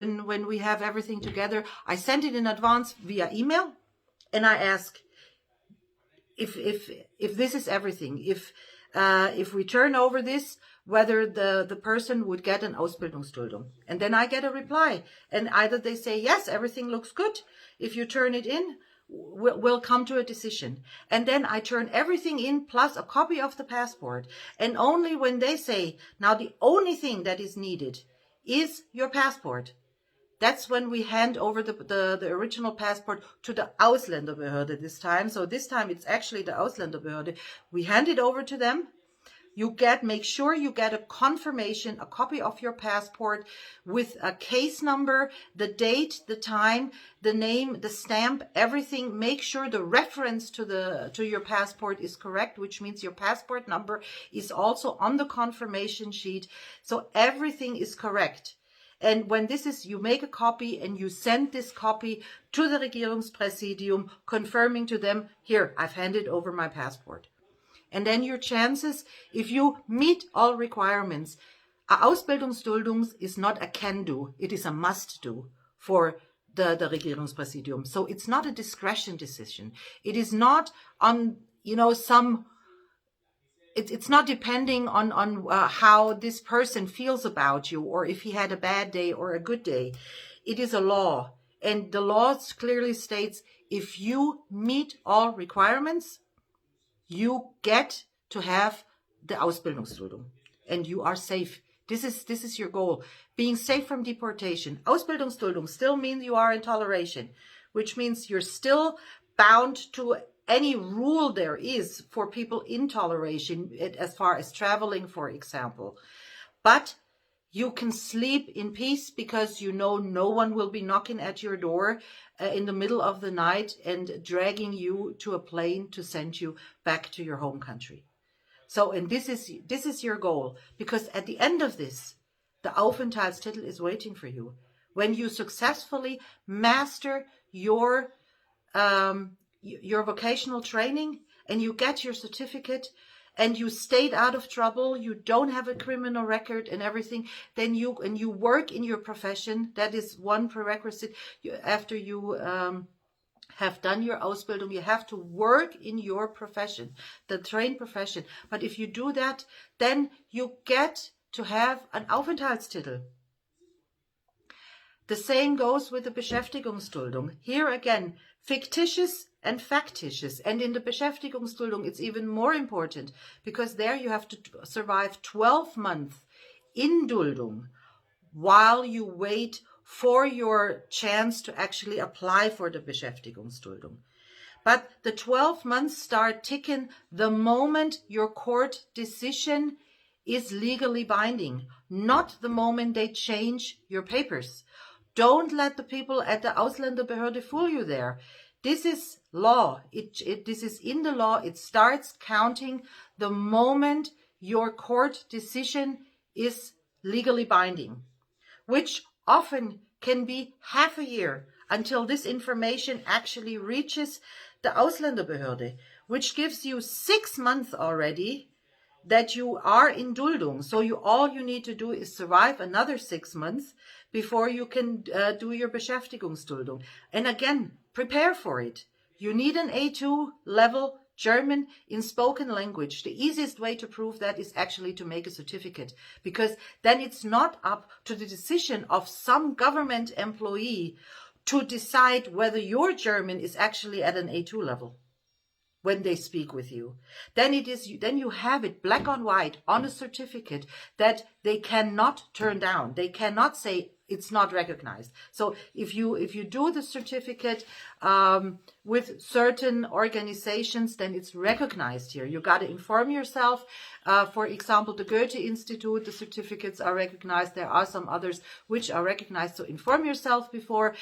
when we have everything together, I send it in advance via email, and I ask if this is everything, if we turn over this, whether the person would get an Ausbildungsduldung. And then I get a reply, and either they say, yes, everything looks good. If you turn it in, we'll come to a decision. And then I turn everything in plus a copy of the passport. And only when they say, now the only thing that is needed is your passport, that's when we hand over the original passport to the Ausländerbehörde this time. So this time it's actually the Ausländerbehörde. We hand it over to them. Make sure you get a confirmation, a copy of your passport with a case number, the date, the time, the name, the stamp, everything. Make sure the reference to your passport is correct, which means your passport number is also on the confirmation sheet. So everything is correct. And when this is, you make a copy and you send this copy to the Regierungspräsidium, confirming to them, here, I've handed over my passport. And then your chances, if you meet all requirements, a Ausbildungsduldung is not a can-do, it is a must-do for the Regierungspräsidium. So it's not a discretion decision. It is not on, it's not depending on how this person feels about you, or if he had a bad day or a good day. It is a law. And the law clearly states, if you meet all requirements, you get to have the Ausbildungsduldung, and you are safe. This is your goal, being safe from deportation. Ausbildungsduldung still means you are in toleration, which means you're still bound to any rule there is for people in toleration, as far as traveling, for example. But you can sleep in peace because you know no one will be knocking at your door in the middle of the night and dragging you to a plane to send you back to your home country. So, and this is your goal, because at the end of this, the Aufenthaltstitel is waiting for you. When you successfully master your vocational training and you get your certificate, and you stayed out of trouble, you don't have a criminal record and everything, then you work in your profession. That is one prerequisite. After you have done your Ausbildung, you have to work in your profession, the trained profession. But if you do that, then you get to have an Aufenthaltstitel. The same goes with the Beschäftigungsduldung. Here again, fiktisches and faktisches. And in the Beschäftigungsduldung, it's even more important, because there you have to survive 12 months in Duldung while you wait for your chance to actually apply for the Beschäftigungsduldung. But the 12 months start ticking the moment your court decision is legally binding, not the moment they change your papers. Don't let the people at the Ausländerbehörde fool you there. This is law. This is in the law. It starts counting the moment your court decision is legally binding, which often can be half a year until this information actually reaches the Ausländerbehörde, which gives you 6 months already that you are in Duldung. So all you need to do is survive another 6 months before you can do your Beschäftigungsduldung. And again, prepare for it. You need an A2 level German in spoken language. The easiest way to prove that is actually to make a certificate, because then it's not up to the decision of some government employee to decide whether your German is actually at an A2 level. When they speak with you, then you have it black on white on a certificate that they cannot turn down. They cannot say it's not recognized. So if you do the certificate with certain organizations, then it's recognized here. You got to inform yourself. For example, the Goethe Institute, the certificates are recognized. There are some others which are recognized. So inform yourself before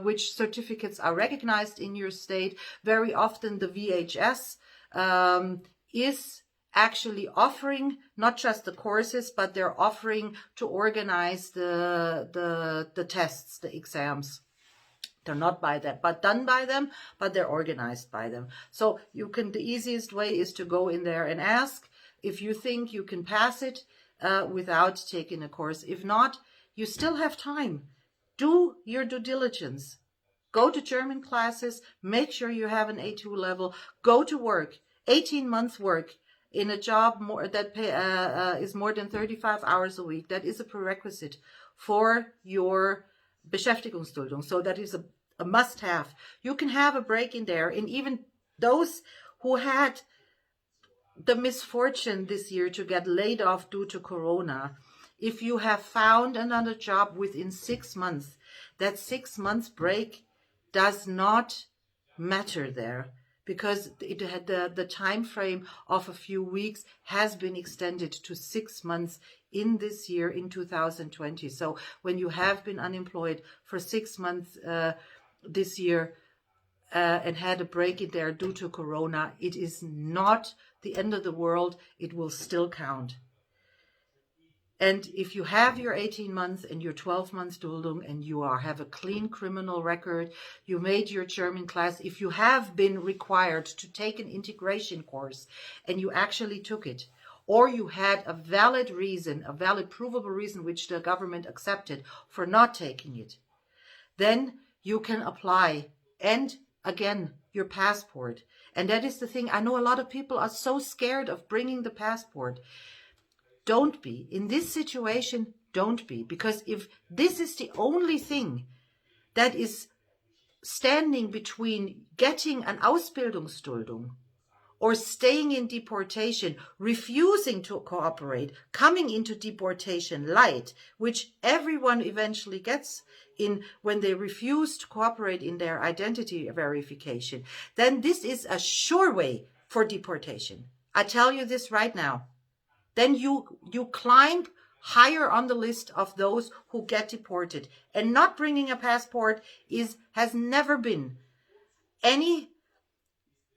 which certificates are recognized in your state. Very often the VHS is actually offering not just the courses, but they're offering to organize the tests, the exams. They're not done by them, but they're organized by them. So the easiest way is to go in there and ask if you think you can pass it without taking a course. If not, you still have time. do your due diligence. Go to German classes, make sure you have an A2 level, go to work, 18 months work in a job is more than 35 hours a week. That is a prerequisite for your Beschäftigungsduldung. So that is a must-have. You can have a break in there, and even those who had the misfortune this year to get laid off due to Corona, if you have found another job within 6 months, that 6 months break does not matter there, because it had the time frame of a few weeks has been extended to 6 months in this year, in 2020. So when you have been unemployed for 6 months this year and had a break in there due to Corona, it is not the end of the world. It will still count. And if you have your 18 months and your 12 months Duldung, and you have a clean criminal record, you made your German class, if you have been required to take an integration course and you actually took it, or you had a valid reason, a valid provable reason which the government accepted for not taking it, then you can apply. And again, your passport. And that is the thing. I know a lot of people are so scared of bringing the passport. Don't be. In this situation, don't be. Because if this is the only thing that is standing between getting an Ausbildungsduldung or staying in deportation, refusing to cooperate, coming into deportation light, which everyone eventually gets in when they refuse to cooperate in their identity verification, then this is a sure way for deportation. I tell you this right now. Then you climb higher on the list of those who get deported. And not bringing a passport has never been any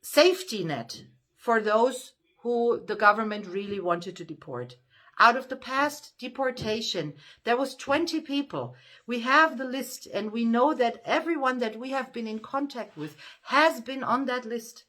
safety net for those who the government really wanted to deport. Out of the past deportation, there was 20 people. We have the list, and we know that everyone that we have been in contact with has been on that list.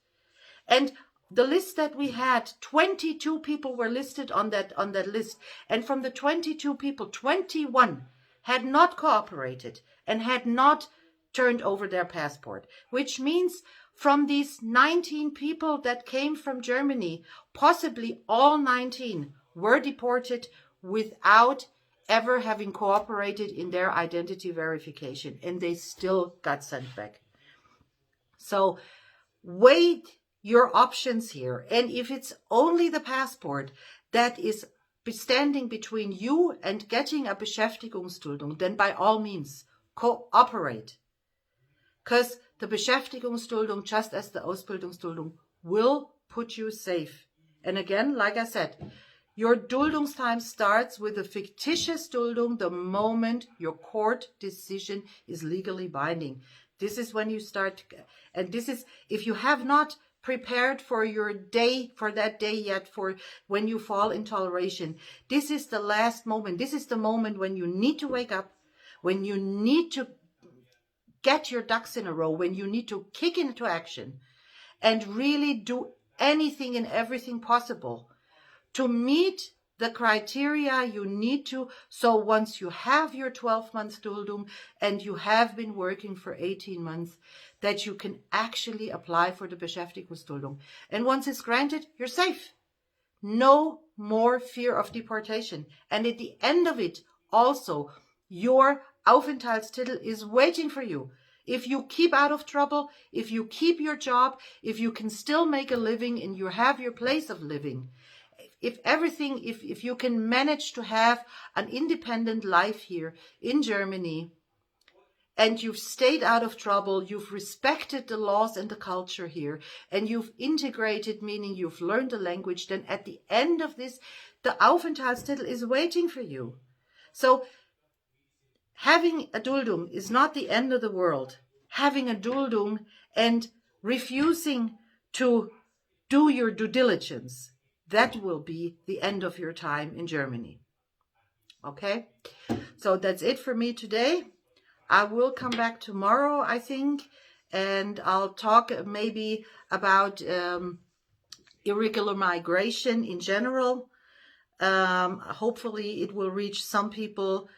And the list that we had, 22 people were listed on that list. And from the 22 people, 21 had not cooperated and had not turned over their passport, which means from these 19 people that came from Germany, possibly all 19 were deported without ever having cooperated in their identity verification, and they still got sent back. So weigh your options here. And if it's only the passport that is standing between you and getting a Beschäftigungsduldung, then by all means, cooperate. Because the Beschäftigungsduldung, just as the Ausbildungsduldung, will put you safe. And again, like I said, your Duldungstime starts with a fiktische Duldung the moment your court decision is legally binding. This is when you start, and this is, if you have not prepared for your day, for that day yet, for when you fall in toleration, this is the last moment. This is the moment when you need to wake up, when you need to get your ducks in a row, when you need to kick into action and really do anything and everything possible to meet the criteria you need to. So once you have your 12 months Duldung and you have been working for 18 months, that you can actually apply for the Beschäftigungsduldung. And once it's granted, you're safe. No more fear of deportation. And at the end of it, also, your Aufenthaltstitel is waiting for you. If you keep out of trouble, if you keep your job, if you can still make a living and you have your place of living, if you can manage to have an independent life here in Germany, and you've stayed out of trouble, you've respected the laws and the culture here, and you've integrated, meaning you've learned the language, then at the end of this, the Aufenthaltstitel is waiting for you. So having a Duldung is not the end of the world. Having a Duldung and refusing to do your due diligence, that will be the end of your time in Germany. Okay? So that's it for me today. I will come back tomorrow, I think, and I'll talk maybe about irregular migration in general. Hopefully it will reach some people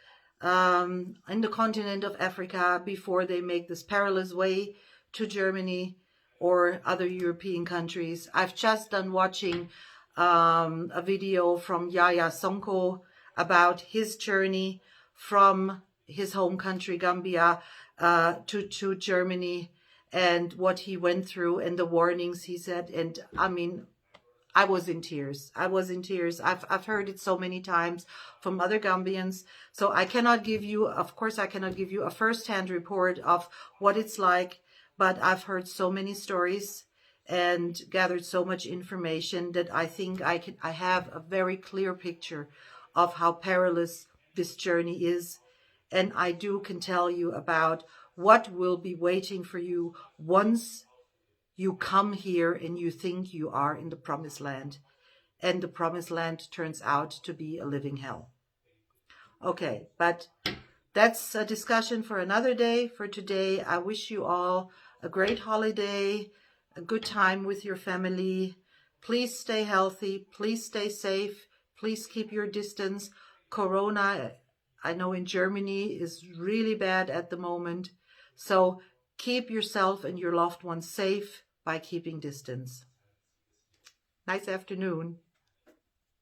in the continent of Africa before they make this perilous way to Germany or other European countries. I've just done watching a video from Yaya Sonko about his journey from his home country, Gambia, to Germany, and what he went through and the warnings he said. And I mean, I was in tears. I was in tears. I've heard it so many times from other Gambians. So I cannot give you, of course, I cannot give you a first-hand report of what it's like, but I've heard so many stories and gathered so much information that I think I have a very clear picture of how perilous this journey is. And I can tell you about what will be waiting for you once you come here and you think you are in the promised land, and the promised land turns out to be a living hell. Okay, but that's a discussion for another day. For today, I wish you all a great holiday, a good time with your family. Please stay healthy. Please stay safe. Please keep your distance. Corona, I know in Germany, is really bad at the moment. So keep yourself and your loved ones safe by keeping distance. Nice afternoon.